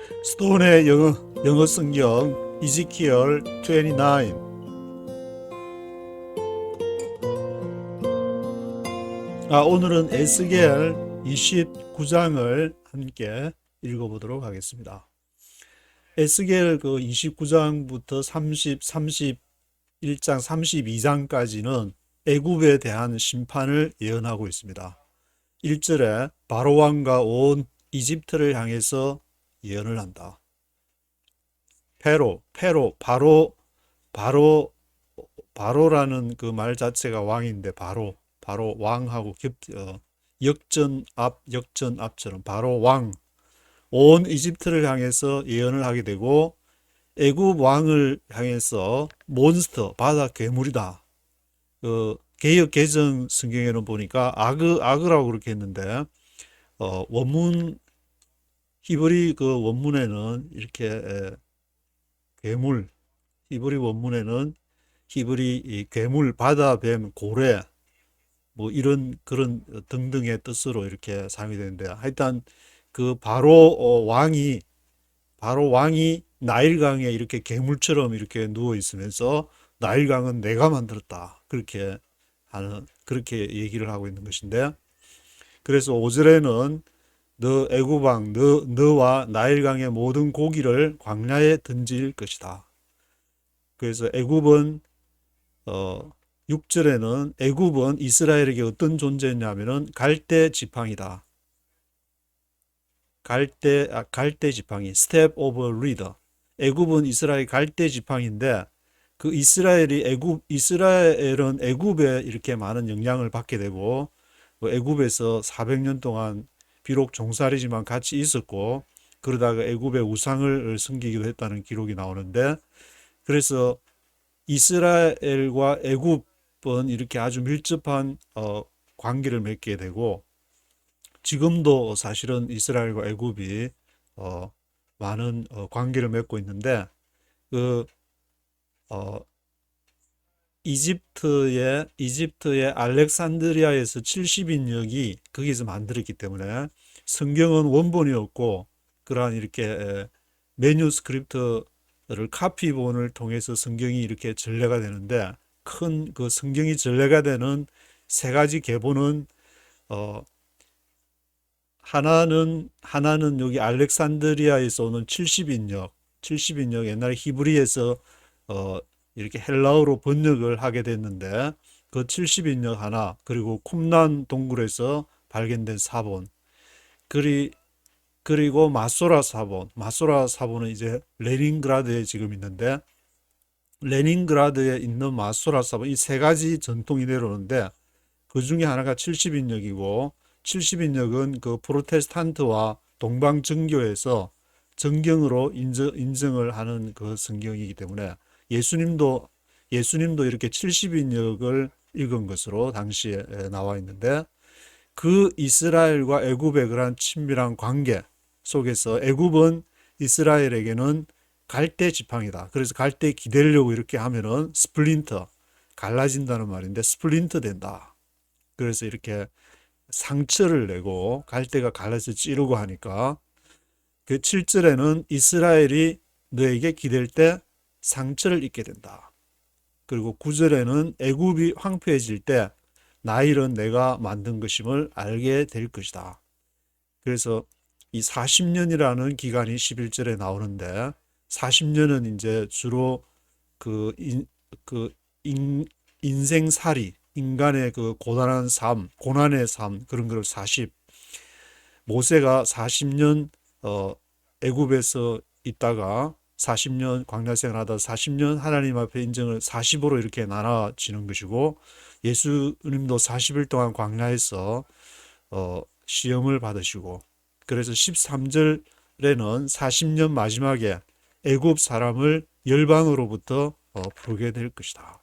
스톤의 영어 성경 이지키엘 29. 오늘은 에스겔 29장을 함께 읽어보도록 하겠습니다. 에스겔 그 29장부터 31장, 32장까지는 애굽에 대한 심판을 예언하고 있습니다. 1절에 바로 왕과 온 이집트를 향해서 예언을 한다. 바로라는 그 말 자체가 왕인데 바로 왕하고 역전 앞처럼 바로 왕, 온 이집트를 향해서 예언을 하게 되고 애굽 왕을 향해서 몬스터, 바다 괴물이다. 개역 개정 성경에는 보니까 아그라고 그렇게 했는데 원문 히브리 그 원문에는 이렇게 괴물, 히브리 원문에는 히브리 이 괴물, 바다 뱀, 고래 뭐 이런 그런 등등의 뜻으로 이렇게 사용이 되는데 하여튼 그 바로 왕이 나일강에 이렇게 괴물처럼 이렇게 누워 있으면서 나일강은 내가 만들었다 그렇게 얘기를 하고 있는 것인데, 그래서 5절에는 너 애굽 왕 너와 나일강의 모든 고기를 광야에 던질 것이다. 그래서 애굽은 6절에는 애굽은 이스라엘에게 어떤 존재냐면은 갈대 지팡이다. 갈대 지팡이, 스텝 오브 리더. 애굽은 이스라엘 갈대 지팡이인데 그 이스라엘은 애굽에 이렇게 많은 영향을 받게 되고 애굽에서 400년 동안 비록 종살이지만 같이 있었고 그러다가 애굽의 우상을 섬기기도 했다는 기록이 나오는데, 그래서 이스라엘과 애굽은 이렇게 아주 밀접한 관계를 맺게 되고 지금도 사실은 이스라엘과 애굽이 많은 관계를 맺고 있는데 그 어, 이집트의 알렉산드리아에서 70인역이 거기서 만들었기 때문에 성경은 원본이었고 그러한 이렇게 매뉴스크립트를 카피본을 통해서 성경이 이렇게 전래가 되는데, 큰 그 성경이 전래가 되는 세 가지 계보는 어 하나는 여기 알렉산드리아에서 오는 70인역 옛날 히브리에서 어 이렇게 헬라어로 번역을 하게 됐는데 그 70인역 하나, 그리고 쿰란 동굴에서 발견된 사본, 그리고 마소라 사본은 이제 레닌그라드에 지금 있는데 레닌그라드에 있는 마소라 사본, 이 세 가지 전통이 내려오는데 그 중에 하나가 70인역이고 70인역은 그 프로테스탄트와 동방 정교에서 정경으로 인정을 하는 그 성경이기 때문에 예수님도 이렇게 70인역을 읽은 것으로 당시에 나와 있는데, 그 이스라엘과 애굽의 그러한 친밀한 관계 속에서 애굽은 이스라엘에게는 갈대 지팡이다. 그래서 갈대 기대려고 이렇게 하면은 스플린터, 갈라진다는 말인데 스플린터 된다. 그래서 이렇게 상처를 내고 갈대가 갈라서 찌르고 하니까 그 7절에는 이스라엘이 너에게 기댈 때 상처를 입게 된다. 그리고 9절에는 애굽이 황폐해질 때 나일은 내가 만든 것임을 알게 될 것이다. 그래서 이 40년이라는 기간이 11절에 나오는데 40년은 이제 주로 그, 그 인생살이, 인간의 그 고단한 삶, 고난의 삶, 그런 걸 40, 모세가 40년 애굽에서 있다가 40년 광야 생활하다 40년 하나님 앞에 인정을 40으로 이렇게 나눠지는 것이고, 예수님도 40일 동안 광야에서 시험을 받으시고, 그래서 13절에는 40년 마지막에 애굽 사람을 열방으로부터 부르게 될 것이다.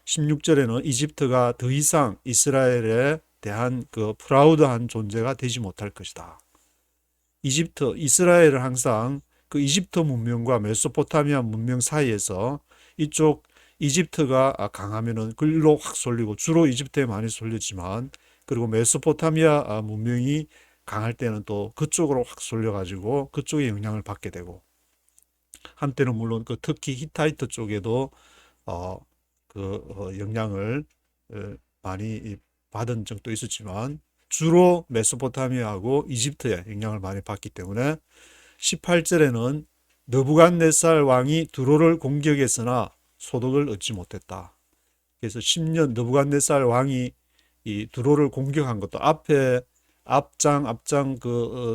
16절에는 이집트가 더 이상 이스라엘에 대한 그 프라우드한 존재가 되지 못할 것이다. 이스라엘은 항상 그 이집트 문명과 메소포타미아 문명 사이에서 이쪽 이집트가 강하면은 글로 확 쏠리고 주로 이집트에 많이 쏠렸지만, 그리고 메소포타미아 문명이 강할 때는 또 그쪽으로 확 쏠려가지고 그쪽에 영향을 받게 되고, 한때는 물론 그 특히 히타이트 쪽에도 어, 영향을 많이 받은 적도 있었지만, 주로 메소포타미아하고 이집트에 영향을 많이 받기 때문에 18절에는 느부갓네살 왕이 두로를 공격했으나 소득을 얻지 못했다. 그래서 10년 느부갓네살 왕이 이 두로를 공격한 것도 앞에 앞장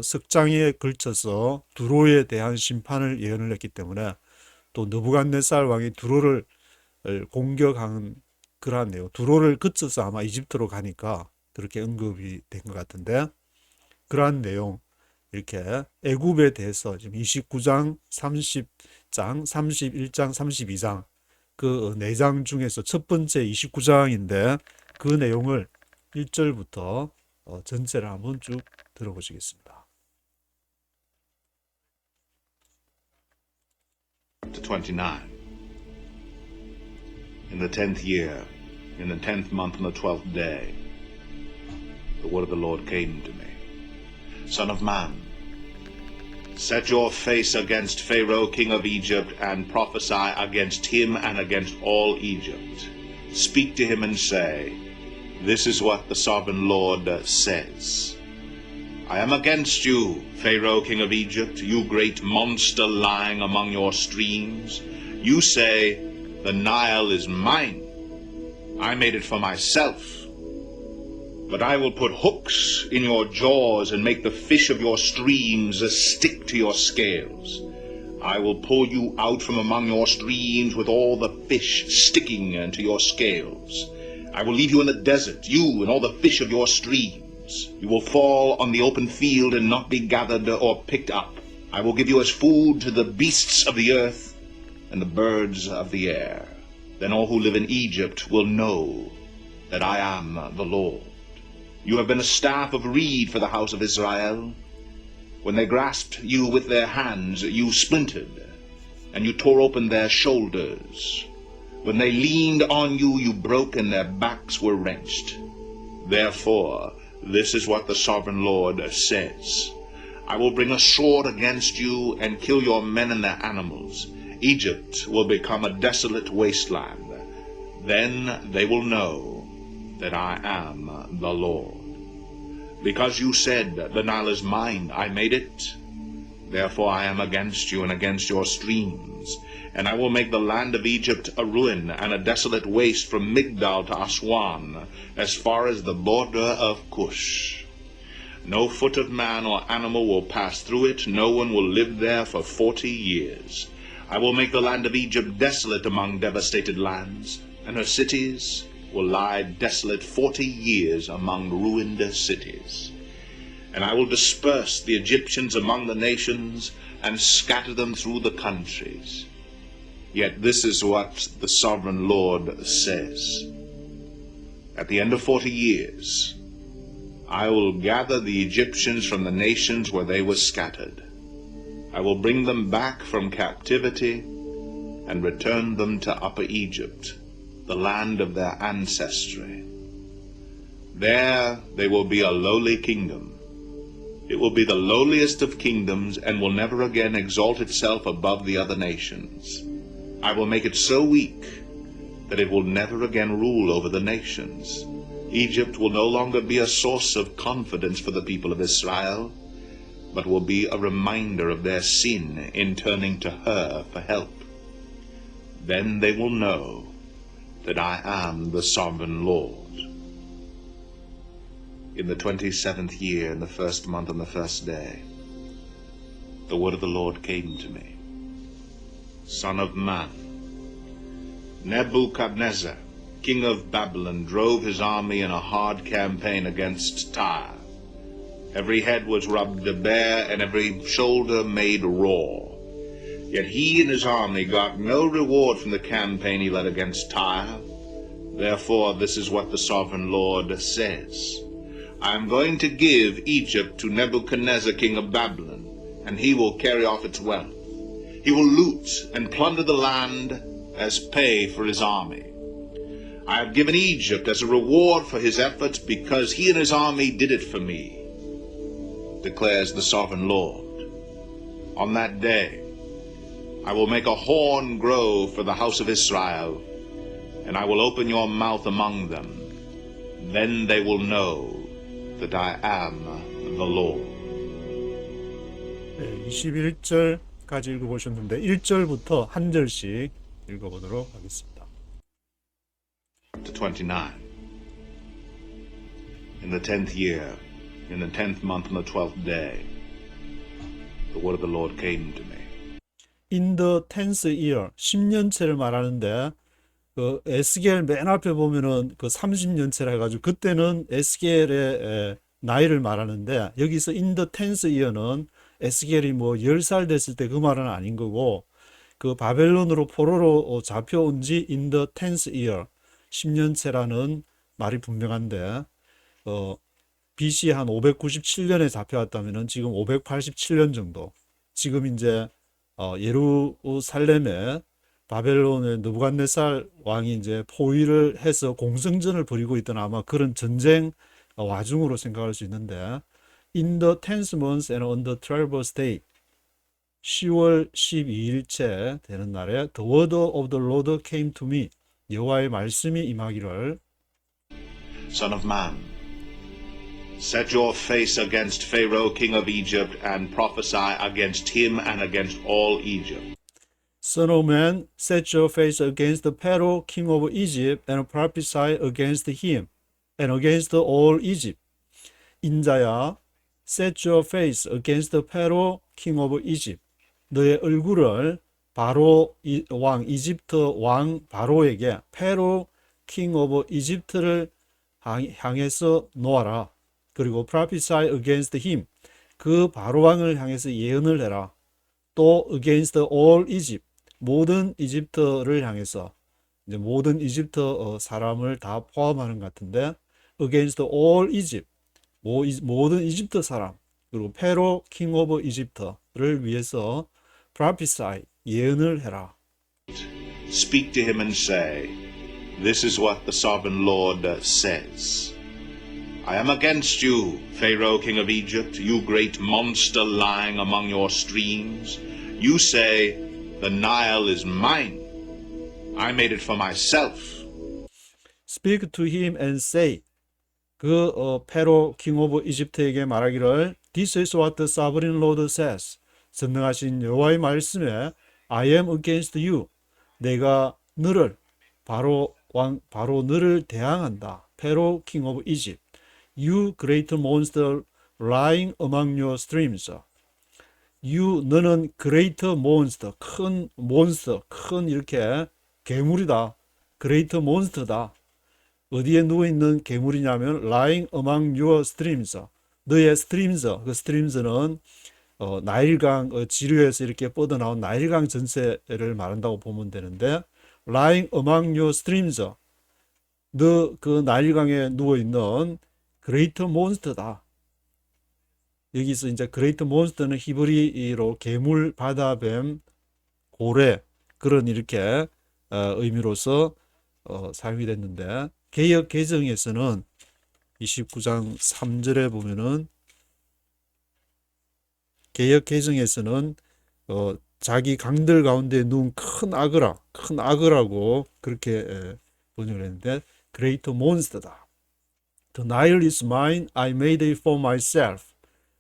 석장에 걸쳐서 두로에 대한 심판을 예언을 했기 때문에, 또 느부갓네살 왕이 두로를 공격한 그러한 내용, 두로를 거쳐서 아마 이집트로 가니까 그렇게 언급이 된 것 같은데, 그러한 내용, 이렇게 애굽에 대해서 지금 29장, 30장, 31장, 32장 그 4장 중에서 첫 번째 29장인데, 그 내용을 1절부터 전체를 한번 쭉 들어보시겠습니다. To 29. In the 10th year, in the 10th month, on the 12th day, the word of the Lord came to me. Son of man, set your face against Pharaoh, king of Egypt, and prophesy against him and against all Egypt. Speak to him and say, this is what the sovereign Lord says. I am against you, Pharaoh, king of Egypt, you great monster lying among your streams. You say, the Nile is mine. I made it for myself. But I will put hooks in your jaws and make the fish of your streams stick to your scales. I will pull you out from among your streams with all the fish sticking to your scales. I will leave you in the desert, you and all the fish of your streams. You will fall on the open field and not be gathered or picked up. I will give you as food to the beasts of the earth and the birds of the air. Then all who live in Egypt will know that I am the Lord. You have been a staff of reed for the house of Israel. When they grasped you with their hands, you splintered, and you tore open their shoulders. When they leaned on you, you broke, and their backs were wrenched. Therefore, this is what the sovereign Lord says. I will bring a sword against you and kill your men and their animals. Egypt will become a desolate wasteland. Then they will know that I am the Lord. Because you said, the Nile is mine, I made it. Therefore I am against you and against your streams. And I will make the land of Egypt a ruin and a desolate waste from Migdal to Aswan, as far as the border of Cush. No foot of man or animal will pass through it. No one will live there for 40 years. I will make the land of Egypt desolate among devastated lands, and her cities will lie desolate 40 years among ruined cities. And I will disperse the Egyptians among the nations and scatter them through the countries. Yet this is what the sovereign Lord says. At the end of 40 years, I will gather the Egyptians from the nations where they were scattered. I will bring them back from captivity and return them to Upper Egypt, the land of their ancestry. There they will be a lowly kingdom. It will be the lowliest of kingdoms and will never again exalt itself above the other nations. I will make it so weak that it will never again rule over the nations. Egypt will no longer be a source of confidence for the people of Israel, but will be a reminder of their sin in turning to her for help. Then they will know that I am the sovereign Lord. In the 27th year, in the first month, on the first day, the word of the Lord came to me. Son of man, Nebuchadnezzar, king of Babylon, drove his army in a hard campaign against Tyre. Every head was rubbed bare, and every shoulder made raw. Yet he and his army got no reward from the campaign he led against Tyre. Therefore, this is what the sovereign Lord says. I am going to give Egypt to Nebuchadnezzar, king of Babylon, and he will carry off its wealth. He will loot and plunder the land as pay for his army. I have given Egypt as a reward for his efforts because he and his army did it for me. declares the sovereign Lord. On that day, I will make a horn grow for the house of Israel, and I will open your mouth among them. Then they will know that I am the Lord. 21절까지 읽어보셨는데 1절부터 한 절씩 읽어보도록 하겠습니다. To 29. In the 10th year, in the 10th month, on the 12th day, the word of the Lord came to me. In the 10th year, 10년째를 말하는데 그 에스겔 맨 앞에 보면은 그 30년째라 해가지고 그때는 에스겔의 나이를 말하는데 여기서 in the 10th year는 에스겔이 뭐 10살 됐을 때 그 말은 아닌 거고 그 바벨론으로 포로로 잡혀온 지 in the 10th year 10년째라는 말이 분명한데 BC 한 597년에 잡혀왔다면은 지금 587년 정도 지금 이제 예루살렘에 바벨론의 느부갓네살 왕이 이제 포위를 해서 공성전을 벌이고 있던 아마 그런 전쟁 와중으로 생각할 수 있는데 In the 10th month and on the 12th day 10월 12일째 되는 날에 The word of the Lord came to me 여호와의 말씀이 임하기를 Son of man, set your face against Pharaoh king of Egypt and prophesy against him and against all Egypt. Son of man, set your face against the Pharaoh king of Egypt and prophesy against him and against all Egypt. 인자야, set your face against the Pharaoh king of Egypt. 너의 얼굴을 바로 왕 이집트 왕 바로에게 Pharaoh king of Egypt를 향해서 놓아라. 그리고 prophesy against him. 그 바로 왕을 향해서 예언을 해라. 또 against all Egypt. 모든 이집트를 향해서 이제 모든 이집트 사람을 다 포함하는 것 같은데 against all Egypt. 모든 이집트 사람 그리고 페로 king of Egypt를 위해서 prophesy 예언을 해라. Speak to him and say, This is what the sovereign Lord says. I am against you, Pharaoh king of Egypt, you great monster lying among your streams. You say, The Nile is mine. I made it for myself. Speak to him and say 그 페로 king of Egypt에게 말하기를 This is what the sovereign Lord says. 전능하신 여호와의 말씀에 I am against you. 내가 너를 바로 너를 대항한다. 페로 king of Egypt. You great monster lying among your streams. You 너는 great monster 큰 몬스터 큰 이렇게 괴물이다. great monster다. 어디에 누워있는 괴물이냐면 lying among your streams. 너의 streams, 그 streams는 나일강 지류에서 이렇게 뻗어나온 나일강 전체를 말한다고 보면 되는데 lying among your streams. 너 그 나일강에 누워있는 great monster다. 여기서 이제 great monster는 히브리어로 괴물, 바다뱀, 고래 그런 이렇게 의미로서 사용이 됐는데 개역 개정에서는 29장 3절에 보면은 개역 개정에서는 자기 강들 가운데 누운 큰 악어라고 그렇게 번역을 했는데 great monster다. The Nile is mine, I made it for myself.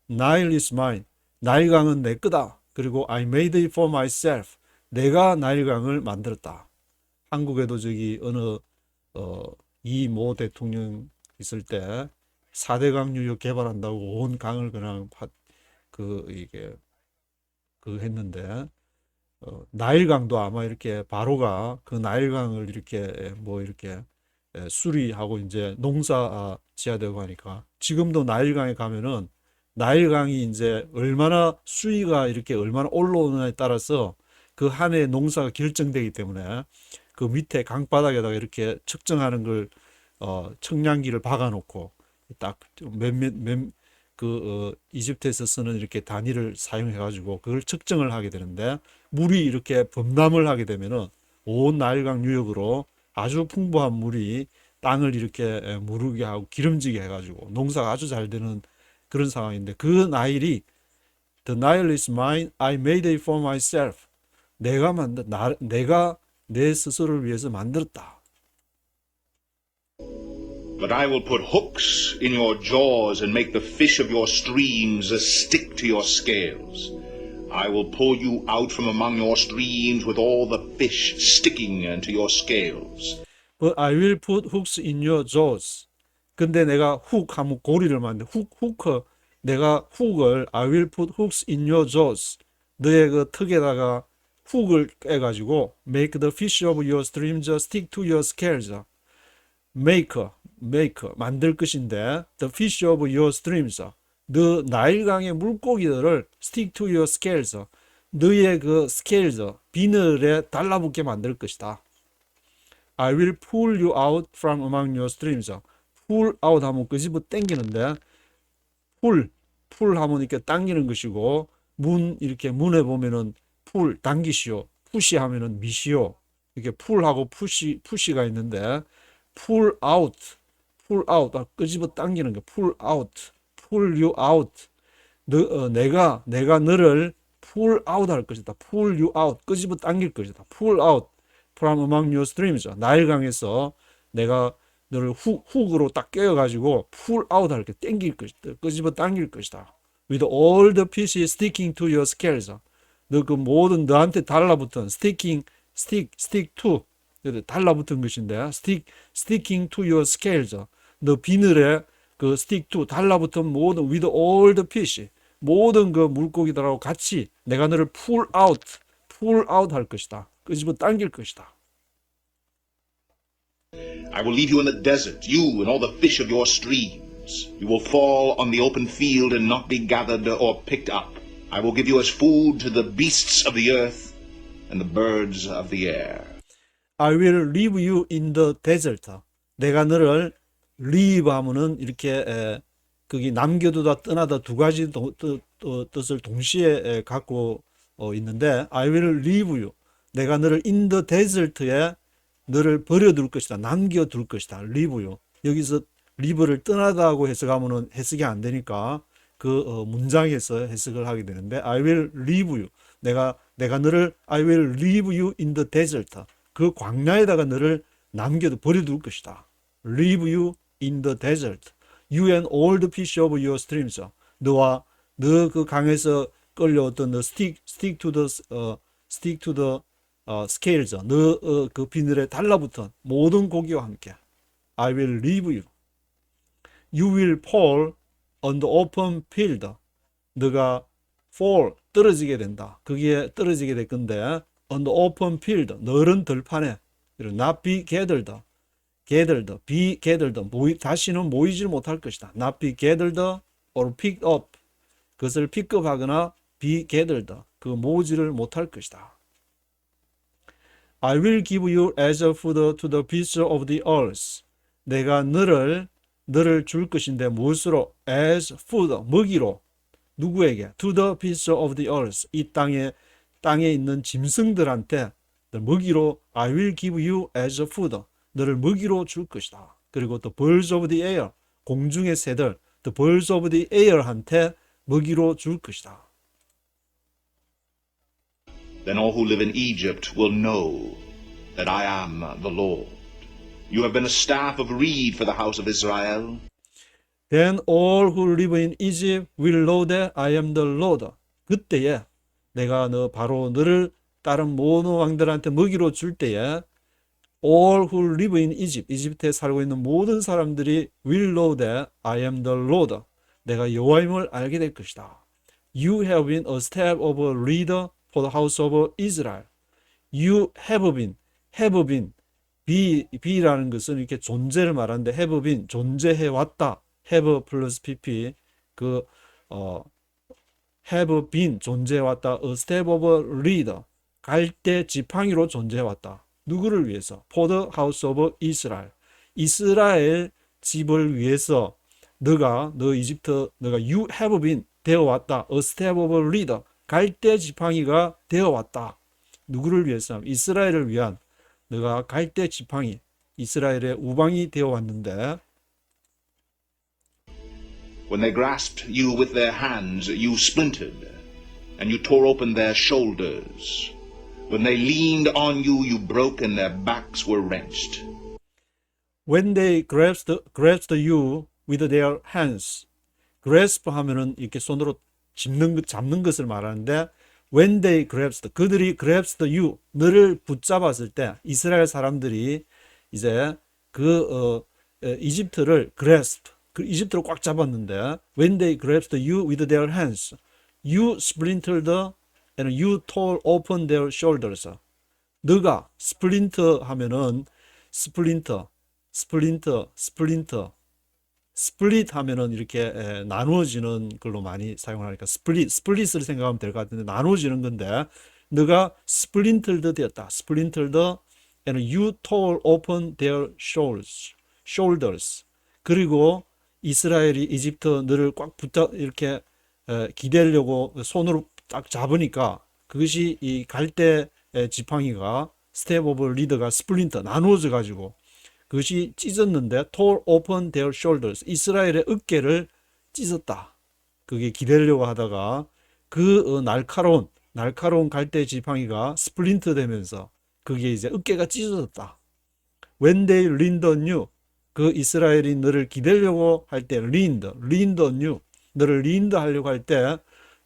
Nile is mine. 나일강은 내 거다. 그리고 I made it for myself. 내가 나일강을 만들었다. 한국에도 저기 어느 이모 대통령 있을 때 4대강 유역 개발한다고 온 강을 그냥 했는데 나일강도 아마 이렇게 바로가 그 나일강을 이렇게 이렇게 수리하고 이제 농사 지어야되고 하니까 지금도 나일강에 가면은 나일강이 이제 얼마나 수위가 이렇게 얼마나 올라오느냐에 따라서 그 한 해 농사가 결정되기 때문에 그 밑에 강바닥에다가 이렇게 측정하는 걸 측량기를 박아놓고 딱 이집트에서 쓰는 이렇게 단위를 사용해가지고 그걸 측정을 하게 되는데 물이 이렇게 범람을 하게 되면은 온 나일강 유역으로 아주 풍부한 물이 땅을 이렇게 무르게 하고 기름지게 해가지고 농사가 아주 잘 되는 그런 상황인데 그 나일이 The Nile is mine. I made it for myself. 내가 내 스스로를 위해서 만들었다. But I will put hooks in your jaws and make the fish of your streams stick to your scales. I will pull you out from among your streams with all the fish sticking to your scales. But I will put hooks in your jaws. 근데 내가 훅 하면 고리를 만든 내가 훅을 I will put hooks in your jaws. 너의 그 턱에다가 훅을 깨가지고 make the fish of your streams stick to your scales. make 만들 것인데 the fish of your streams 너 나일강의 물고기들을 stick to your scales 너의 그 scales 비늘에 달라붙게 만들 것이다. I will pull you out from among your streams. pull out 하면 끄집어 당기는데 pull 하면 이렇게 당기는 것이고 이렇게 문에 보면은 pull 당기시오 push 하면은 미시오 이렇게 pull하고 push가 있는데 pull out 끄집어 당기는 거 pull you out 내가 너를 pull out 할 것이다. pull you out 끄집어 당길 것이다. pull out from among your streams 나일강에서 내가 너를 훅으로 딱 껴가지고 pull out 할 게 당길 것이다. 끄집어 당길 것이다. with all the pieces sticking to your scales 너 그 모든 너한테 달라붙은 stick to 달라붙은 것인데 sticking to your scales 너 비늘에 그 stick to 달라붙은 모든 with all the fish 모든 그 물고기들하고 같이 내가 너를 pull out 할 것이다. 끄집어 당길 것이다. I will leave you in the desert, you and all the fish of your streams. You will fall on the open field and not be gathered or picked up. I will give you as food to the beasts of the earth and the birds of the air. I will leave you in the desert. 내가 너를 leave 하면은 이렇게 거기 남겨두다 떠나다 두 가지 뜻을 동시에 갖고 있는데 I will leave you. 내가 너를 in the desert에 너를 버려둘 것이다. 남겨둘 것이다. leave you. 여기서 leave를 떠나다고 해석하면은 해석이 안 되니까 그 문장에서 해석을 하게 되는데 I will leave you. 내가 너를 I will leave you in the desert. 그 광야에다가 너를 버려둘 것이다. leave you in the desert. You and all the fish of your streams. 너 그 강에서 끌려왔던 너 stick to the scales. 너 그 비늘에 달라붙은 모든 고기와 함께. I will leave you. You will fall on the open field. 너가 fall 떨어지게 된다. 거기에 떨어지게 될 건데 on the open field 너른 들판에 not be gathered. be gathered 다시는 모이질 못할 것이다. not be gathered or picked up 그것을 픽업하거나 be gathered 그 모으지를 못할 것이다. I will give you as a food to the beasts of the earth. 내가 너를 줄 것인데 무엇으로 as food 먹이로 누구에게 to the beasts of the earth 이 땅에 있는 짐승들한테 먹이로 I will give you as a food 너를 먹이로 줄 것이다. 그리고 the birds of the air 공중의 새들 the birds of the air한테 먹이로 줄 것이다. Then all who live in Egypt will know that I am the Lord. You have been a staff of reed for the house of Israel. Then all who live in Egypt will know that I am the Lord. 그때에 내가 바로 너를 다른 모든 왕들한테 먹이로 줄 때에 all who live in Egypt, 이집트에 살고 있는 모든 사람들이 will know that I am the Lord. 내가 여호와임을 알게 될 것이다. You have been a staff of a leader for the house of Israel. You have been, be라는 것은 이렇게 존재를 말하는데 have been, 존재해 왔다. have 플러스 pp, have been, 존재해 왔다. A staff of a leader, 갈대 지팡이로 존재해 왔다. 누구를 위해서? For the house of Israel. 이스라엘 집을 위해서 너가 you have been 되어 왔다. A staff of a leader. 갈대 지팡이가 되어 왔다. 누구를 위해서? 이스라엘을 위한 너가 갈대 지팡이, 이스라엘의 우방이 되어 왔는데 When they grasped you with their hands, you splintered, and you tore open their shoulders. When they leaned on you, you broke, and their backs were wrenched. When they grasped you with their hands. grasp 하면은 이렇게 손으로 잡는 것을 말하는데, when they grasped, 그들이 grasped you, 너를 붙잡았을 때, 이스라엘 사람들이 이제 이집트를 grasp, 이집트를 꽉 잡았는데, when they grasped you with their hands, you splintered and you tore open their shoulders. 너가 splinter 하면은 splinter, split 하면은 이렇게 나누어지는 걸로 많이 사용하니까 split을 생각하면 될 것 같은데, 나누어지는 건데, 너가 splintered 되었다. splintered and you tore open their shoulders. 그리고 이스라엘이 이집트 너를 꽉 붙잡 이렇게 기대려고 손으로 딱 잡으니까, 그것이 이 갈대 지팡이가 스텝 오브 리더가 스플린터 나누어져 가지고 그것이 찢었는데, tore open their shoulders, 이스라엘의 어깨를 찢었다. 그게 기대려고 하다가 그 날카로운 갈대 지팡이가 스플린터 되면서 그게 이제 어깨가 찢어졌다. When they leaned on you, 그 이스라엘이 너를 기대려고 할 때 leaned on you, 너를 leaned 하려고 할 때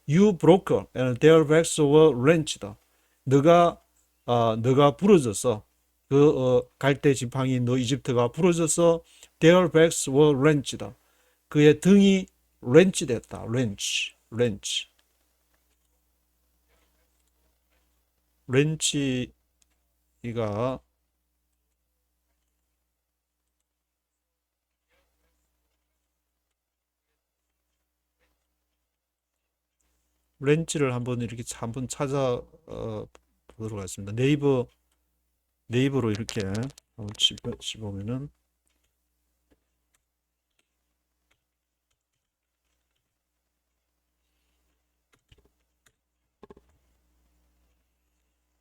you broke and their backs were wrenched. 너가 부러져서 갈대 지팡이 너 이집트가 부러져서 their backs were wrenched. 그의 등이 wrench 됐다. wrench가 렌치를 한번 이렇게 한번 찾아 보도록 하겠습니다. 네이버로 이렇게 한번 치보면은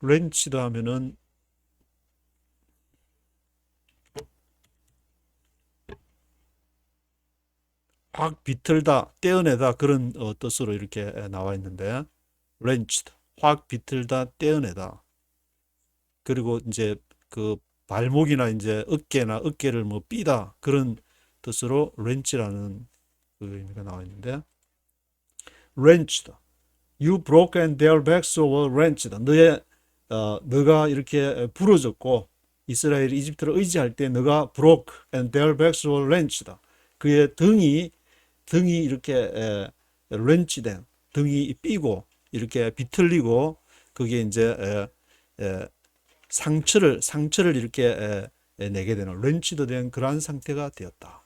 렌치다 하면은 확 비틀다, 떼어내다, 그런 뜻으로 이렇게 나와 있는데, wrenched, 확 비틀다, 떼어내다. 그리고 이제 그 발목이나 이제 어깨를 뭐 삐다, 그런 뜻으로 wrench라는 그 의미가 나와 있는데, wrenched, you broke and their backs were wrenched. 너가 이렇게 부러졌고, 이스라엘이 이집트를 의지할 때 너가 broke and their backs were wrenched. 그의 등이 이렇게 렌치된, 등이 삐고 이렇게 비틀리고, 그게 이제 상처를 이렇게 내게 되는, 렌치도 된 그러한 상태가 되었다.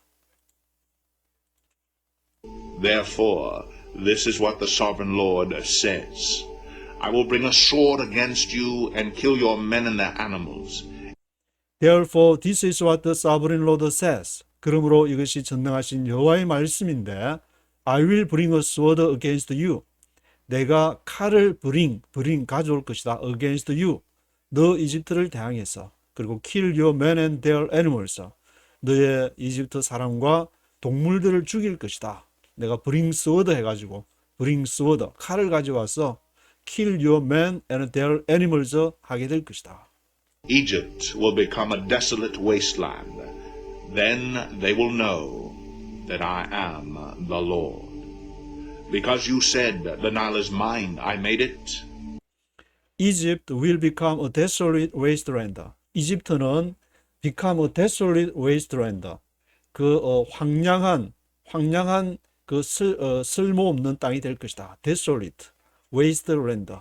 Therefore, this is what the sovereign Lord says. I will bring a sword against you and kill your men and their animals. Therefore, this is what the sovereign Lord says. 그러므로 이것이 전능하신 여호와의 말씀인데, I will bring a sword against you. 내가 칼을 가져올 것이다. against you. 너 이집트를 대항해서. 그리고 kill your men and their animals. 너의 이집트 사람과 동물들을 죽일 것이다. 내가 bring sword 해가지고, bring sword, 칼을 가져와서 kill your men and their animals 하게 될 것이다. Egypt will become a desolate wasteland. Then they will know that I am the Lord. Because you said, the Nile is mine, I made it. Egypt will become a desolate wasteland. 이집트는 become a desolate wasteland. 황량한 쓸모없는 땅이 될 것이다. desolate, wasteland,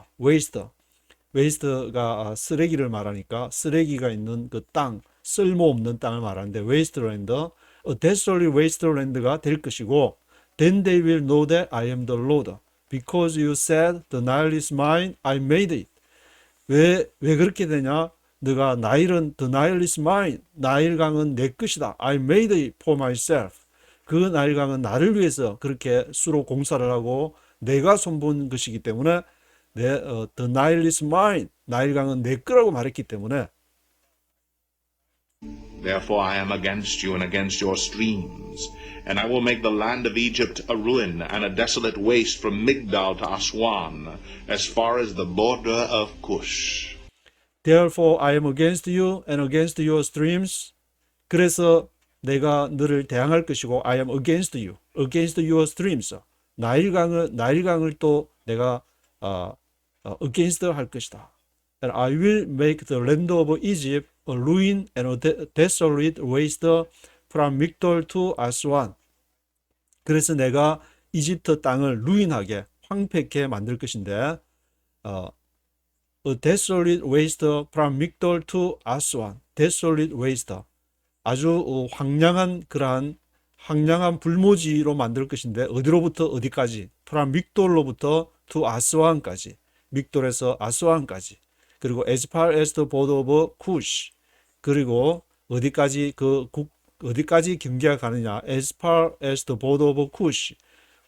waste가 쓰레기를 말하니까 쓰레기가 있는 그 땅, 쓸모없는 땅을 말하는데, wasteland, desolate wasteland가 될 것이고, then they will know that I am the Lord. Because you said the Nile is mine, I made it. 왜 그렇게 되냐? 너가 the Nile is mine, 나일강은 내 것이다. I made it for myself. 그 나일강은 나를 위해서 그렇게 수로 공사를 하고 내가 손본 것이기 때문에, the Nile is mine, 나일강은 내 거라고 말했기 때문에, Therefore I am against you and against your streams, and I will make the land of Egypt a ruin and a desolate waste from Migdal to Aswan, as far as the border of Cush. Therefore I am against you and against your streams. 그래서 내가 너를 대항할 것이고 I am against you, against your streams. 나일강을 또 내가 against 할 것이다. And I will make the land of Egypt a ruin and a desolate waste from Migdol to Aswan. 그래서 내가 이집트 땅을 루인하게 황폐케 만들 것인데 a desolate waste from Migdol to Aswan. desolate waste. 아주 황량한 그러한 황량한 불모지로 만들 것인데 어디로부터 어디까지? from 믹돌로부터 to 아스완까지. 믹돌에서 아스완까지. 그리고 as far as the border of Cush. 그리고 어디까지 어디까지 경계가 가느냐? as far as the border of Cush.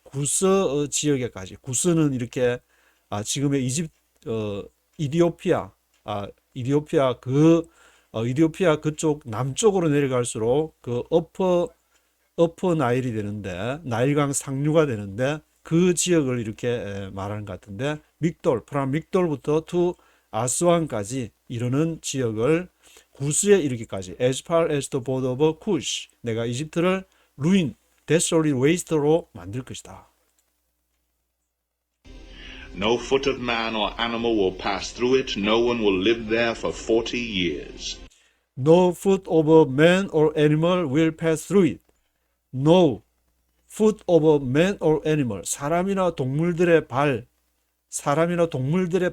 구스 지역에까지. 구스는 이렇게 지금의 이디오피아 이디오피아 그쪽 남쪽으로 내려갈수록 그 어퍼 나일이 되는데 나일강 상류가 되는데 그 지역을 이렇게 말하는 것 같은데 프람 믹돌부터 투 아스완까지 이르는 지역을 구스에 이르기까지 as far as the border of Cush 내가 이집트를 루인 desolate waste로 만들 것이다. No foot of man or animal will pass through it. No one will live there for 40 years. No foot of a man or animal will pass through it. No foot of a man or animal. 사람이나 동물들의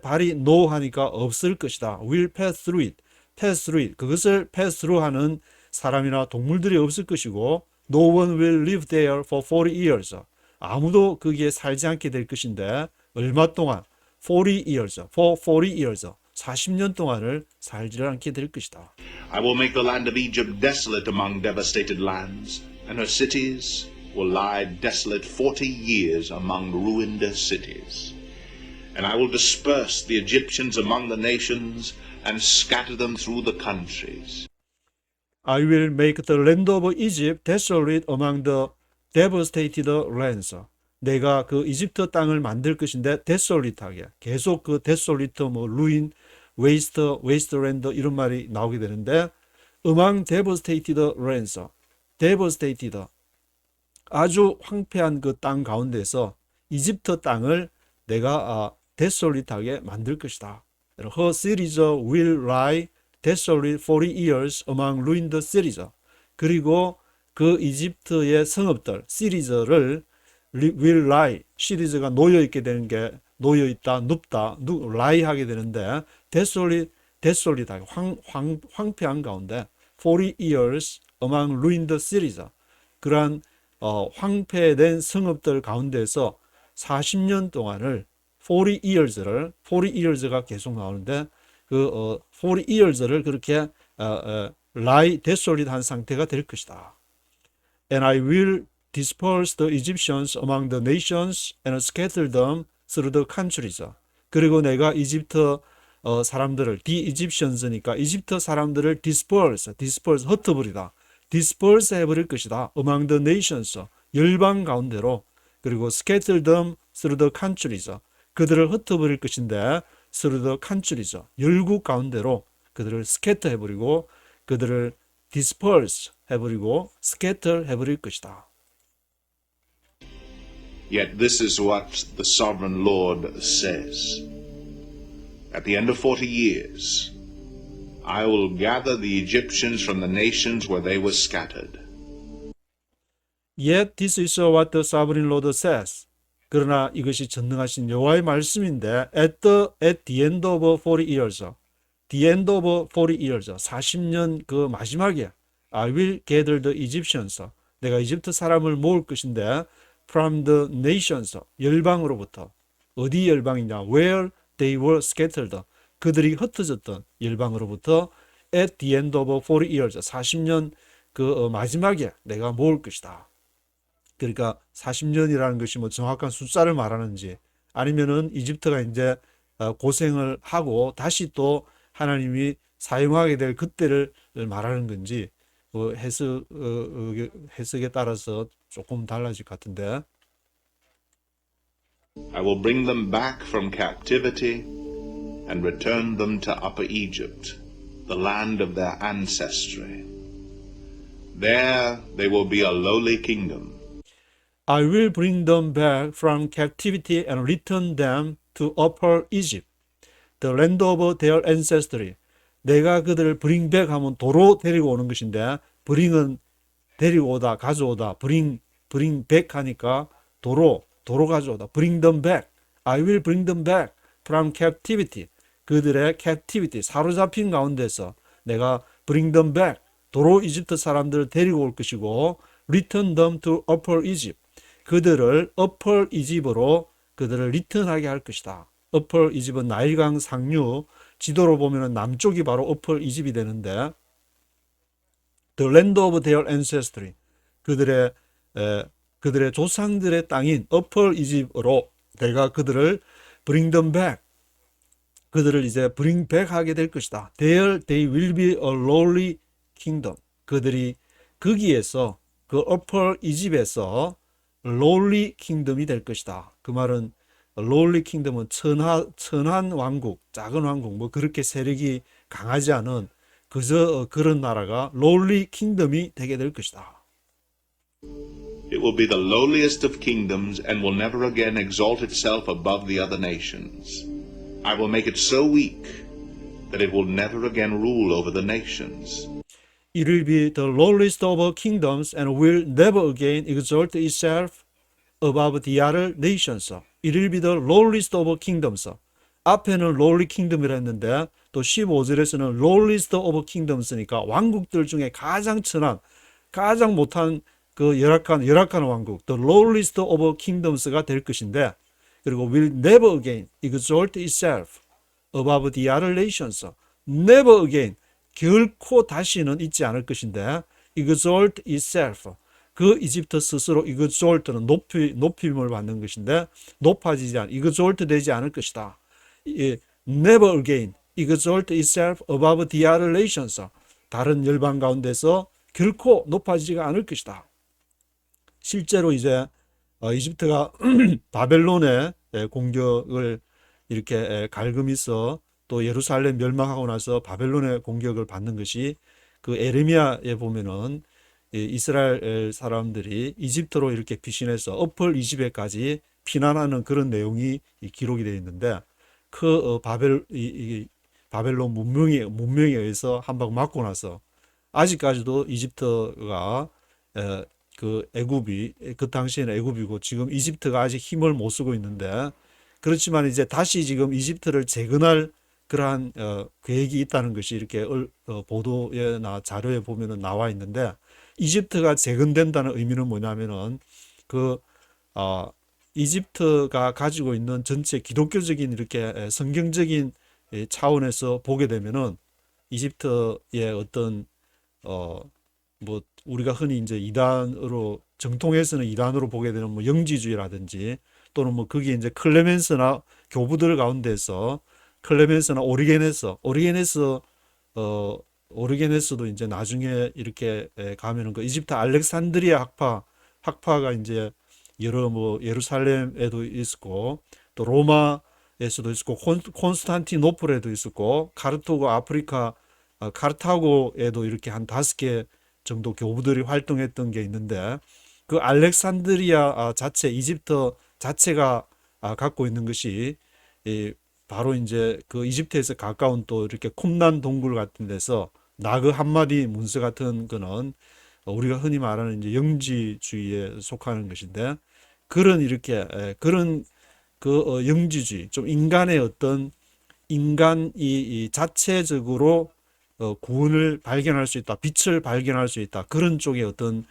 발이 no 하니까 없을 것이다. will pass through it. pass through it. 그것을 pass through 하는 사람이나 동물들이 없을 것이고 no one will live there for 40 years. 아무도 거기에 살지 않게 될 것인데 얼마 동안? 40 years. for 40 years. 40년 동안을 살지 않게 될 것이다. I will make the land of Egypt desolate among devastated lands, and her cities will lie desolate 40 years among ruined cities. And I will disperse the Egyptians among the nations and scatter them through the countries. I will make the land of Egypt desolate among the devastated lands. 내가 그 이집트 땅을 만들 것인데 desolate하게 계속 그 desolate ruin, wasteland 이런 말이 나오게 되는데 among devastated lands, devastated 아주 황폐한 그 땅 가운데서 이집트 땅을 내가 desolate하게 만들 것이다. Her cities will lie desolate 40 years among ruined cities. 그리고 그 이집트의 성읍들, 시리즈를 will lie, 시리즈가 놓여있게 되는 게 놓여있다, 눕다, lie 하게 되는데 desolate 황폐한 가운데 40 years among ruined cities 그러한 황폐된 성읍들 가운데서 40년 동안을 40 years가 계속 나오는데 그 40 years를 그렇게 lie desolate 한 상태가 될 것이다. And I will disperse the Egyptians among the nations and scatter them through the countries. 그리고 내가 이집트 사람들을 Egyptians니까 이집트 사람들을 disperse 흩어버리다. disperse 해버릴 것이다. among the nations 열방 가운데로 그리고 scatter them through the countries 그들을 흩어버릴 것인데 through the countries 열국 가운데로 그들을 scatter 해버리고 그들을 disperse 해버리고 scatter 해버릴 것이다. Yet this is what the sovereign Lord says. At the end of 40 years, I will gather the Egyptians from the nations where they were scattered. Yet this is what the sovereign Lord says. 그러나 이것이 전능하신 여호와의 말씀인데 at the end of 40 years, the end of 40 years, 40년 그 마지막에 I will gather the Egyptians. 내가 이집트 사람을 모을 것인데 from the nations, 열방으로부터. 어디 열방이냐? Where they were scattered. 그들이 흩어졌던 열방으로부터 at the end of 40 years, 40년 그 마지막에 내가 모을 것이다. 그러니까 40년이라는 것이 뭐 정확한 숫자를 말하는지 아니면은 이집트가 이제 고생을 하고 다시 또 하나님이 사용하게 될 그때를 말하는 건지 해석에 따라서 조금 달라질 것 같은데, I will bring them back from captivity and return them to Upper Egypt, the land of their ancestry. There they will be a lowly kingdom. I will bring them back from captivity and return them to Upper Egypt, the land of their ancestry. 내가 그들을 bring back 하면 도로 데리고 오는 것인데, bring은 데리고 오다, 가져오다, bring back 하니까 도로 가져오다. bring them back. I will bring them back from captivity. 그들의 captivity, 사로잡힌 가운데서 내가 bring them back, 도로 이집트 사람들을 데리고 올 것이고, return them to upper Egypt. 그들을 upper Egypt으로 그들을 리턴하게 할 것이다. upper Egypt은 나일강 상류, 지도로 보면 남쪽이 바로 upper Egypt이 되는데, the land of their ancestry. 그들의 조상들의 땅인 upper Egypt으로 내가 그들을 bring them back. 그들을 이제 bring back 하게 될 것이다. There they will be a lowly kingdom. 그들이 거기에서 그 upper Egypt에서 lowly kingdom이 될 것이다. 그 말은 lowly kingdom은 천한 왕국, 작은 왕국, 뭐 그렇게 세력이 강하지 않은 그저 그런 나라가 lowly kingdom이 되게 될 것이다. It will be the lowliest of kingdoms and will never again exalt itself above the other nations. I will make it so weak that it will never again rule over the nations. It will be the lowliest of kingdoms and will never again exalt itself above the other nations. It will be the lowliest of kingdoms. 앞에는 lowly kingdom이라 했는데 또 15절에서는 lowliest of kingdoms니까 왕국들 중에 가장 천한, 가장 못한 그 열악한 왕국, the lowliest of kingdoms가 될 것인데, 그리고 will never again exalt itself above the other nations. never again, 결코 다시는 있지 않을 것인데, exalt itself, 그 이집트 스스로 exalt는 높임을 받는 것인데, 높아지지 않, exalt 되지 않을 것이다. never again exalt itself above the other nations. 다른 열방 가운데서 결코 높아지지가 않을 것이다. 실제로 이제 이집트가 바벨론의 공격을 이렇게 갈굼이서 또 예루살렘 멸망하고 나서 바벨론의 공격을 받는 것이 그 에레미야에 보면은 이스라엘 사람들이 이집트로 이렇게 피신해서 어펄 이집트까지 피난하는 그런 내용이 기록이 되어 있는데, 그 바벨론 문명에 의해서 한 방 맞고 나서 아직까지도 이집트가 그 애굽이, 그 당시에는 애굽이고 지금 이집트가 아직 힘을 못 쓰고 있는데, 그렇지만 이제 다시 지금 이집트를 재건할 그러한 계획이 있다는 것이 이렇게 보도나 자료에 보면은 나와 있는데, 이집트가 재건된다는 의미는 뭐냐면은 그 이집트가 가지고 있는 전체 기독교적인 이렇게 성경적인 차원에서 보게 되면은 이집트의 어떤 뭐 우리가 흔히 이제 이단으로, 정통에서는 이단으로 보게 되는 뭐 영지주의라든지, 또는 뭐 거기에 이제 클레멘스나 교부들 가운데서 클레멘스나 오리게네스도 이제 나중에 이렇게 가면은 그 이집트 알렉산드리아 학파가 이제 여러 뭐 예루살렘에도 있었고, 또 로마에서도 있었고, 콘스탄티노플에도 있었고, 카르타고 아프리카 카르타고에도 이렇게 한 5개 정도 교부들이 활동했던 게 있는데, 그 알렉산드리아 자체, 이집트 자체가 갖고 있는 것이 바로 이제 그 이집트에서 가까운 또 이렇게 쿰난 동굴 같은 데서 나그 한마디 문서 같은 거는 우리가 흔히 말하는 이제 영지주의에 속하는 것인데, 그런 이렇게 그런 그 영지주의, 좀 인간의 어떤 인간이 자체적으로 구원을 발견할 수 있다, 빛을 발견할 수 있다, 그런 쪽의 어떤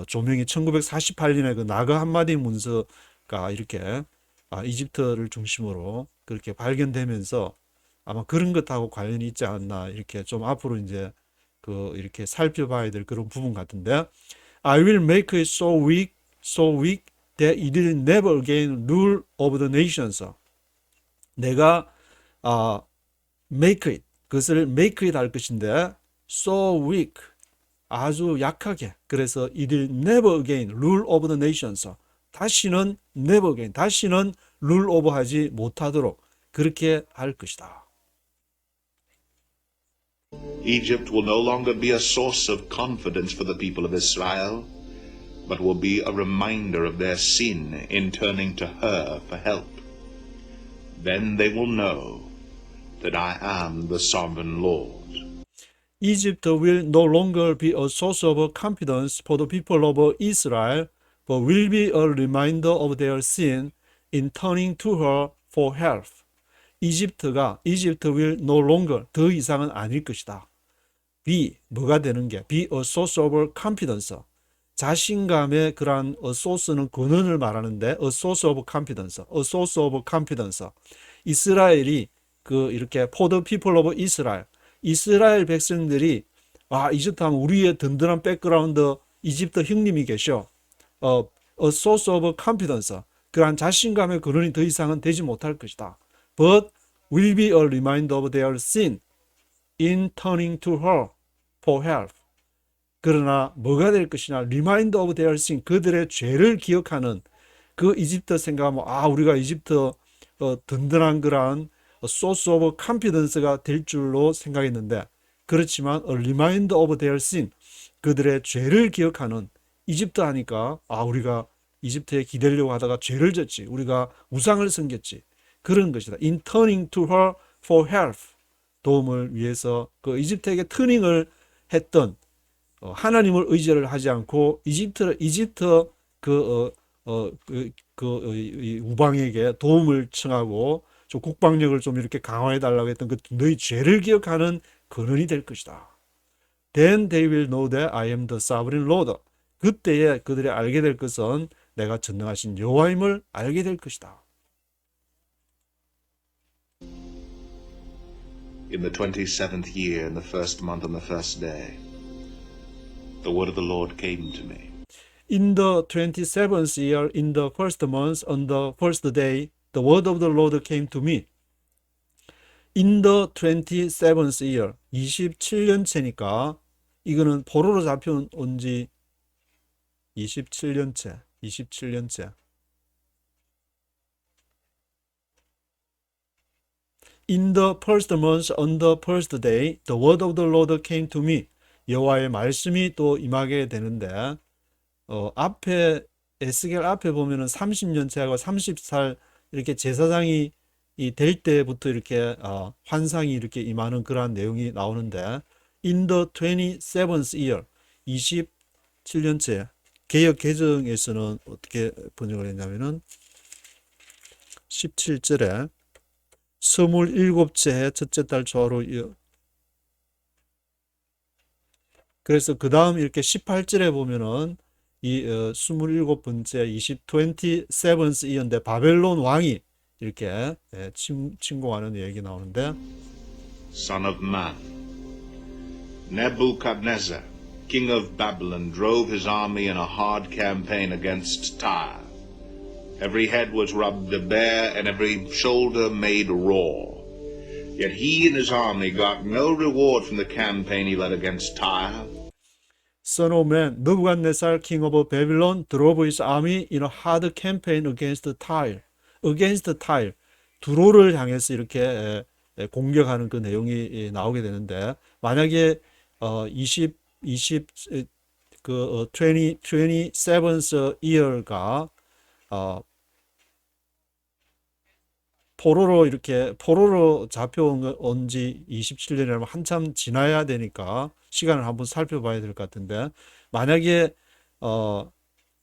조명이 1948년에 그 나그 한마디 문서가 이렇게 이집트를 중심으로 그렇게 발견되면서 아마 그런 것하고 관련이 있지 않나, 이렇게 좀 앞으로 이제 그 이렇게 살펴봐야 될 그런 부분 같은데, I will make it so weak that it will never again rule over the nations. 내가 make it, 그것을 make it 할 것인데, so weak, 아주 약하게, 그래서 it will never again rule over the nations, 다시는 never again, 다시는 rule over 하지 못하도록 그렇게 할 것이다. Egypt will no longer be a source of confidence for the people of Israel, but will be a reminder of their sin in turning to her for help. Then they will know that I am the sovereign Lord. Egypt will no longer be a source of confidence for the people of Israel, but will be a reminder of their sin in turning to her for help. Egypt will no longer, 더 이상은 아닐 것이다. 뭐가 되는 게, be a source of confidence. 자신감의 그러한 source는 근원을 말하는데, a source of confidence. 이스라엘이 이렇게 for the people of Israel, 이스라엘 백성들이 이집트 하면 우리의 든든한 백그라운드 이집트 형님이 계셔. A source of confidence. 그러한 자신감의 근원이 더 이상은 되지 못할 것이다. But will be a reminder of their sin in turning to her for help. 그러나 뭐가 될 것이냐? Reminder of their sin. 그들의 죄를 기억하는 그 이집트 생각하면 우리가 이집트 든든한 그러한 source of confidence가 될 줄로 생각했는데, 그렇지만 a reminder of their sin, 그들의 죄를 기억하는, 이집트 하니까 우리가 이집트에 기대려고 하다가 죄를 졌지, 우리가 우상을 섬겼지, 그런 것이다. In turning to her for help, 도움을 위해서 그 이집트에게 터닝을 했던 하나님을 의지를 하지 않고 이집트 우방에게 도움을 청하고 좀 국방력을 좀 이렇게 강화해 달라고 했던 그 너희 죄를 기억하는 근원이 될 것이다. Then they will know that I am the sovereign Lord. 그때에 그들이 알게 될 것은 내가 전능하신 여호와임을 알게 될 것이다. In the 27th year, in the first month, on the first day, the word of the Lord came to me. In the 27th year, in the first month, on the first day, the word of the Lord came to me. In the 27th year, 27년째니까 이거는 포로로 잡혀온 지 27년째. In the first month, on the first day, the word of the Lord came to me. 여호와의 말씀이 또 임하게 되는데, 앞에 에스겔 앞에 보면은 30년째하고 30살 이렇게 제사장이 될 때부터 이렇게 환상이 이렇게 임하는 그러한 내용이 나오는데, in the 27th year, 27년째. 개역 개정에서는 어떻게 번역을 했냐면은 17절에 27째 해 첫째 달 초하루, 그래서 그 다음 이렇게 18절에 보면은 이 27번째 27th year인데 바벨론 왕이 이렇게 침공하는 얘기 나오는데, Son of man, Nebuchadnezzar, king of Babylon, drove his army in a hard campaign against Tyre. Every head was rubbed bare, and every shoulder made raw. Yet he and his army got no reward from the campaign he led against Tyre. Son of man, Nebuchadnezzar, king of Babylon, drove his army in a hard campaign against Tyre. Against Tyre, 두로를 향해서 이렇게 공격하는 그 내용이 나오게 되는데, 만약에 27th year가 포로로 잡혀온 지 27년이라면 한참 지나야 되니까 시간을 한번 살펴봐야 될 것 같은데, 만약에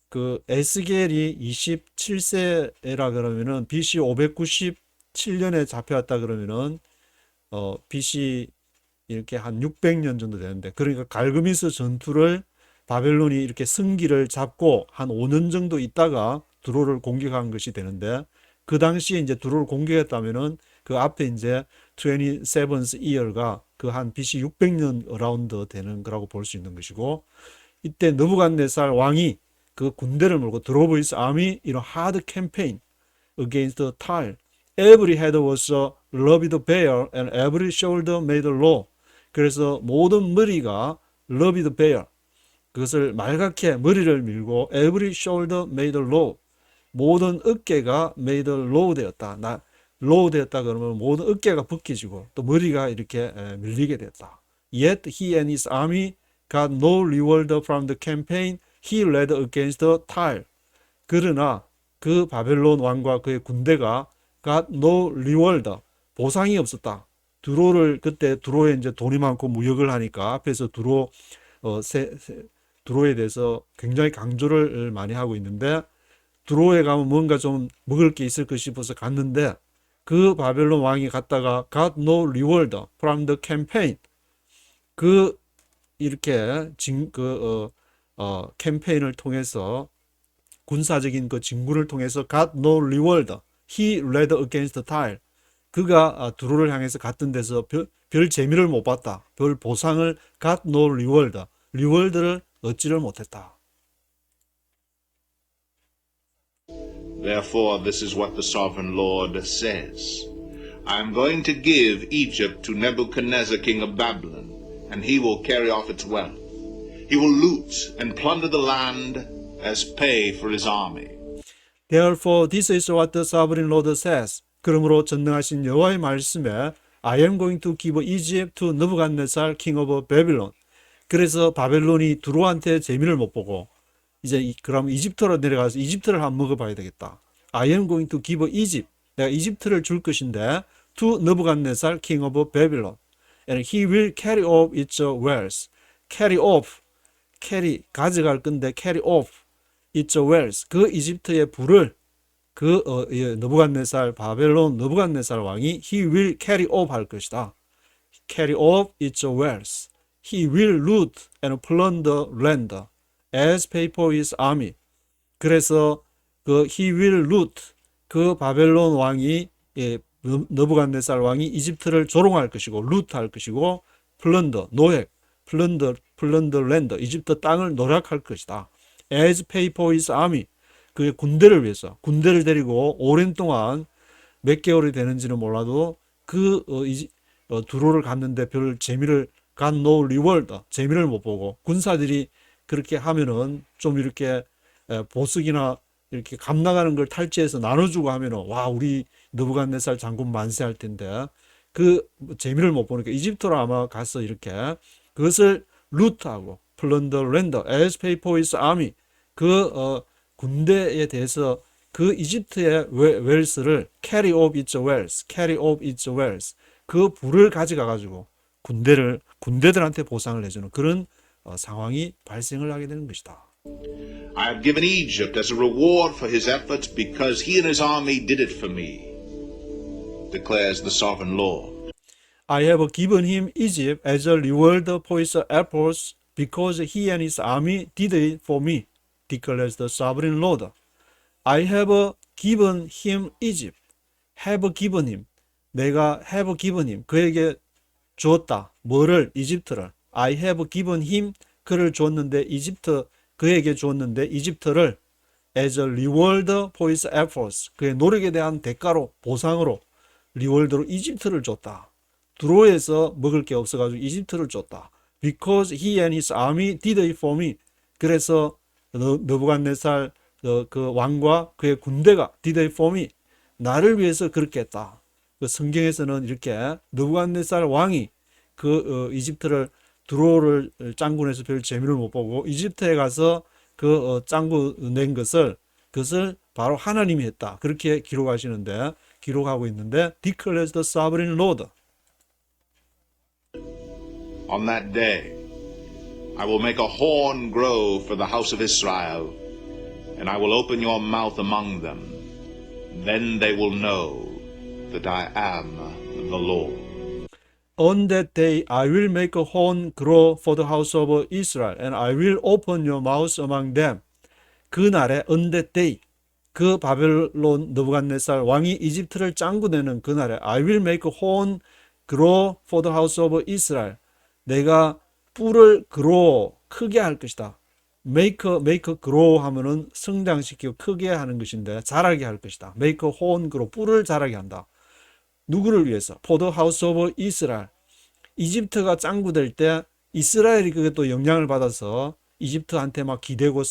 그 에스겔이 27세라 그러면은 BC 597년에 잡혀왔다 그러면은 BC 이렇게 한 600년 정도 되는데, 그러니까 갈그미스 전투를 바벨론이 이렇게 승기를 잡고 한 5년 정도 있다가 두로를 공격한 것이 되는데, 그 당시에 이제 두로를 공격했다면은 그 앞에 이제 27th year가 그 한 BC 600년 어라운드 되는 거라고 볼 수 있는 것이고, 이때 느부갓네살 왕이 그 군대를 몰고 drove his army in a hard campaign against Tyre. Every head was rubbed bare and every shoulder made raw. 그래서 모든 머리가 rubbed bare, 그것을 말갛게 머리를 밀고 every shoulder made low. 모든 어깨가 made low 되었다. low 되었다 그러면 모든 어깨가 벗겨지고 또 머리가 이렇게 밀리게 됐다. Yet he and his army got no reward from the campaign he led against Tyre. 그러나 그 바벨론 왕과 그의 군대가 got no reward, 보상이 없었다. 그때 두로에 이제 돈이 많고 무역을 하니까 앞에서 두로에 대해서 굉장히 강조를 많이 하고 있는데, 두로에 가면 뭔가 좀 먹을 게 있을 것 싶어서 갔는데 그 바벨론 왕이 갔다가 got no reward from the campaign. 이렇게 캠페인을 통해서 군사적인 그 진군을 통해서 got no reward. He led against Tyre. 그가 두로를 향해서 갔던 데서 별 재미를 못 봤다. 별 보상을 got no reward. reward를 얻지를 못했다. Therefore, this is what the sovereign Lord says. I am going to give Egypt to Nebuchadnezzar, king of Babylon, and he will carry off its wealth. He will loot and plunder the land as pay for his army. Therefore, this is what the sovereign Lord says. 그러므로 전능하신 여호와의 말씀에 I am going to give Egypt to Nebuchadnezzar, king of Babylon. 그래서 바벨론이 두로한테 재미를 못 보고 이제 그럼 이집트로 내려가서 이집트를 한번 먹어봐야 되겠다. I am going to give Egypt. 내가 이집트를 줄 것인데 to Nebuchadnezzar, king of Babylon. And he will carry off its wealth. carry off. 가져갈 건데 carry off its wealth. 그 이집트의 부를 바벨론 느부갓네살 왕이 he will carry off 할 것이다. carry off its wealth. He will loot and plunder land as pay for his army. 그래서 he will loot, 그 바벨론 왕이 느부갓네살 왕이 이집트를 조롱할 것이고 loot 할 것이고 plunder, 노획, plunder land, 이집트 땅을 노략할 것이다. as pay for his army. 그의 군대를 위해서, 군대를 데리고 오랜 동안 몇 개월이 되는지는 몰라도 두로를 갔는데 별 재미를 got no reward, 재미를 못 보고 군사들이 그렇게 하면은 좀 이렇게 보석이나 이렇게 감 나가는 걸 탈취해서 나눠주고 하면은 와, 우리 느부갓네살 장군 만세할 텐데 그 재미를 못 보니까 이집트로 아마 가서 이렇게 그것을 루트하고 plunder land as pay for his army, 군대에 대해서 그 이집트의 웰스를 carry off its wealth, 그 부를 가져가 가지고 군대들한테 보상을 해주는 그런 상황이 발생을 하게 되는 것이다. I have given Egypt as a reward for his efforts because he and his army did it for me, declares the sovereign Lord. I have given him Egypt as a reward for his efforts because he and his army did it for me, declares the sovereign Lord. I have given him Egypt. have given him. 내가 have given him. 그에게 주었다. 뭐를? 이집트를. I have given him. 그를 줬는데 그에게 줬는데 이집트를 as a reward for his efforts. 그의 노력에 대한 대가로, 보상으로, 리월드로 이집트를 줬다. 두로에서 먹을 게 없어가지고 이집트를 줬다. Because he and his army did it for me. 그래서 느부갓네살 그 왕과 그의 군대가 did it for me. 나를 위해서 그렇게 했다. 그 성경에서는 이렇게 느부갓네살 왕이 이집트를 두로를 짱군해서 별 재미를 못 보고 이집트에 가서 짱구 낸 그것을 바로 하나님이 했다. 그렇게 기록하고 있는데 declares the sovereign Lord. On that day, I will make a horn grow for the house of Israel, and I will open your mouth among them. Then they will know that I am the Lord. On that day I will make a horn grow for the house of Israel, and I will open your mouth among them. 그날에 on that day, 그 바벨론 느부갓네살 왕이 이집트를 짱구내는 그날에 I will make a horn grow for the house of Israel. 내가 뿔을 grow, 크게 할 것이다. make grow 하면은 성장시키고 크게 하는 것인데 자라게 할 것이다. make a horn grow, 뿔을 자라게 한다. 누구를 위해서? For the house of Israel. 이집트가 짱구될 때 이스라엘이 그게 또 영향을 받아서 이집트한테 막 기대고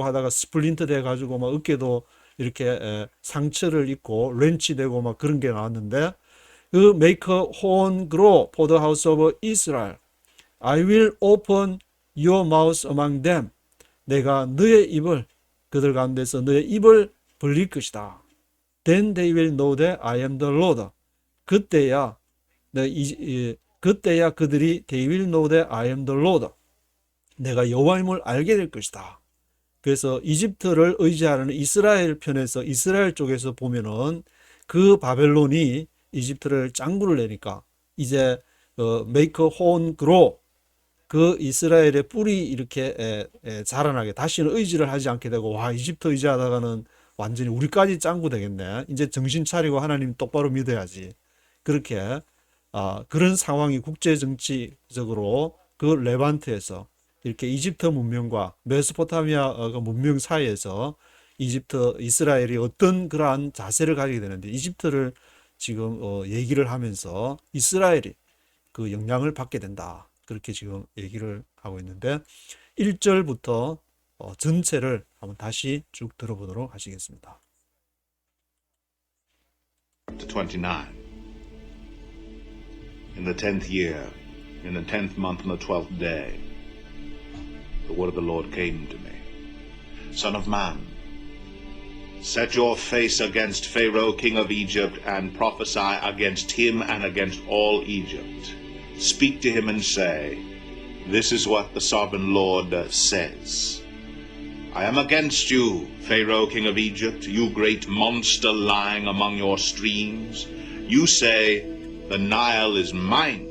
하다가 스플린트 돼가지고 막 어깨도 이렇게 상처를 입고 렌치 되고 막 그런 게 나왔는데 그 make a horn grow for the house of Israel. I will open your mouth among them. 내가 너의 입을 그들 가운데서 너의 입을 벌릴 것이다. Then they will know that I am the Lord. 그때야 그때야 그들이 they will know that I am the Lord. 내가 여호와임을 알게 될 것이다. 그래서 이집트를 의지하는 이스라엘 편에서 이스라엘 쪽에서 보면은 그 바벨론이 이집트를 짱구를 내니까 이제 make a horn grow 그 이스라엘의 뿔이 이렇게 자라나게 다시는 의지를 하지 않게 되고 와 이집트 의지하다가는 완전히 우리까지 짱구 되겠네. 이제 정신 차리고 하나님 똑바로 믿어야지. 그렇게 그런 상황이 국제 정치적으로 그 레반트에서 이렇게 이집트 문명과 메소포타미아 문명 사이에서 이스라엘이 어떤 그러한 자세를 가지게 되는데 이집트를 지금 얘기를 하면서 이스라엘이 그 영향을 받게 된다. 그렇게 지금 얘기를 하고 있는데 1절부터 전체를 한번 다시 쭉 들어보도록 하시겠습니다. 29. In the 10th year, in the 10th month, on the 12th day, the word of the Lord came to me. Son of man, set your face against Pharaoh, king of Egypt, and prophesy against him and against all Egypt. Speak to him and say, this is what the sovereign Lord says. I am against you, Pharaoh, king of Egypt, you great monster lying among your streams. You say, the Nile is mine.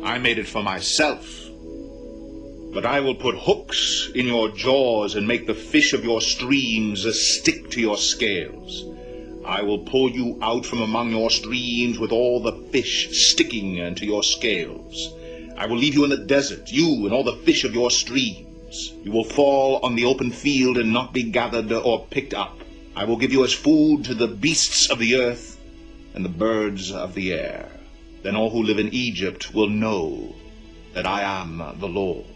I made it for myself. But I will put hooks in your jaws and make the fish of your streams stick to your scales. I will pull you out from among your streams with all the fish sticking to your scales. I will leave you in the desert, you and all the fish of your streams. You will fall on the open field and not be gathered or picked up. I will give you as food to the beasts of the earth and the birds of the air. Then all who live in Egypt will know that I am the Lord.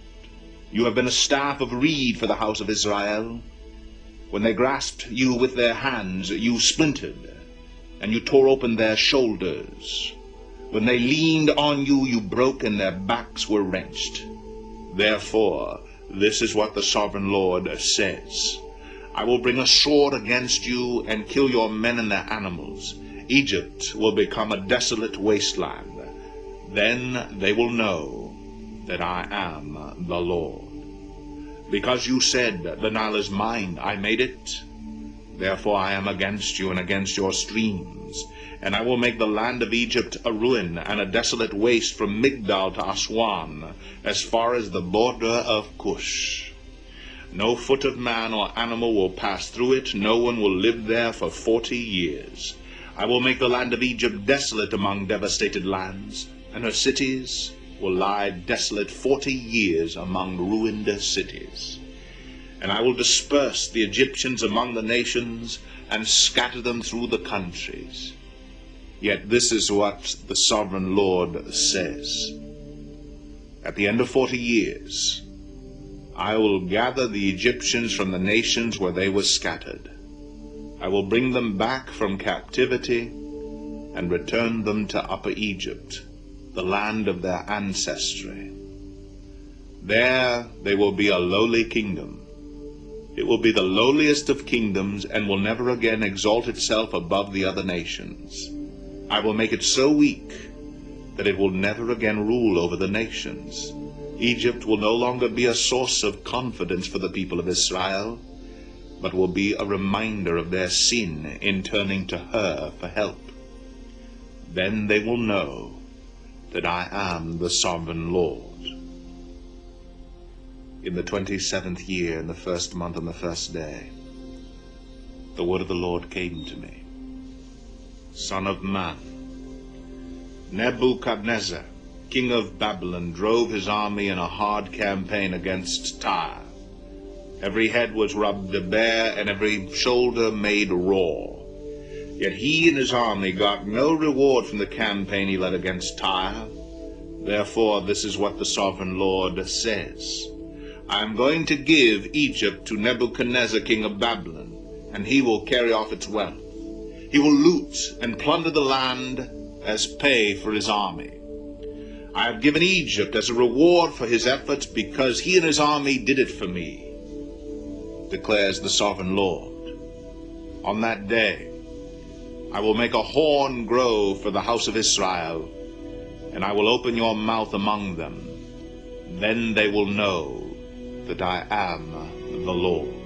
You have been a staff of reed for the house of Israel. When they grasped you with their hands, you splintered, and you tore open their shoulders. When they leaned on you, you broke, and their backs were wrenched. Therefore, this is what the sovereign Lord says. I will bring a sword against you and kill your men and their animals. Egypt will become a desolate wasteland. Then they will know that I am the Lord. Because you said, the Nile is mine, I made it. Therefore I am against you and against your streams. And I will make the land of Egypt a ruin and a desolate waste from Migdal to Aswan, as far as the border of Cush. No foot of man or animal will pass through it. No one will live there for 40 years. I will make the land of Egypt desolate among devastated lands, and her cities will lie desolate 40 years among ruined cities. And I will disperse the Egyptians among the nations and scatter them through the countries. Yet this is what the sovereign Lord says. At the end of 40 years, I will gather the Egyptians from the nations where they were scattered. I will bring them back from captivity and return them to Upper Egypt, the land of their ancestry. There they will be a lowly kingdom. It will be the lowliest of kingdoms and will never again exalt itself above the other nations. I will make it so weak that it will never again rule over the nations. Egypt will no longer be a source of confidence for the people of Israel, but will be a reminder of their sin in turning to her for help. Then they will know that I am the sovereign Lord. In the 27th year, in the 1st month, on the 1st day, the word of the Lord came to me. Son of man, Nebuchadnezzar, king of Babylon, drove his army in a hard campaign against Tyre. Every head was rubbed bare, and every shoulder made raw. Yet he and his army got no reward from the campaign he led against Tyre. Therefore this is what the sovereign Lord says. I am going to give Egypt to Nebuchadnezzar, king of Babylon, and he will carry off its wealth. He will loot and plunder the land as pay for his army. I have given Egypt as a reward for his efforts because he and his army did it for me, declares the sovereign Lord. On that day, I will make a horn grow for the house of Israel, and I will open your mouth among them. Then they will know that I am the Lord.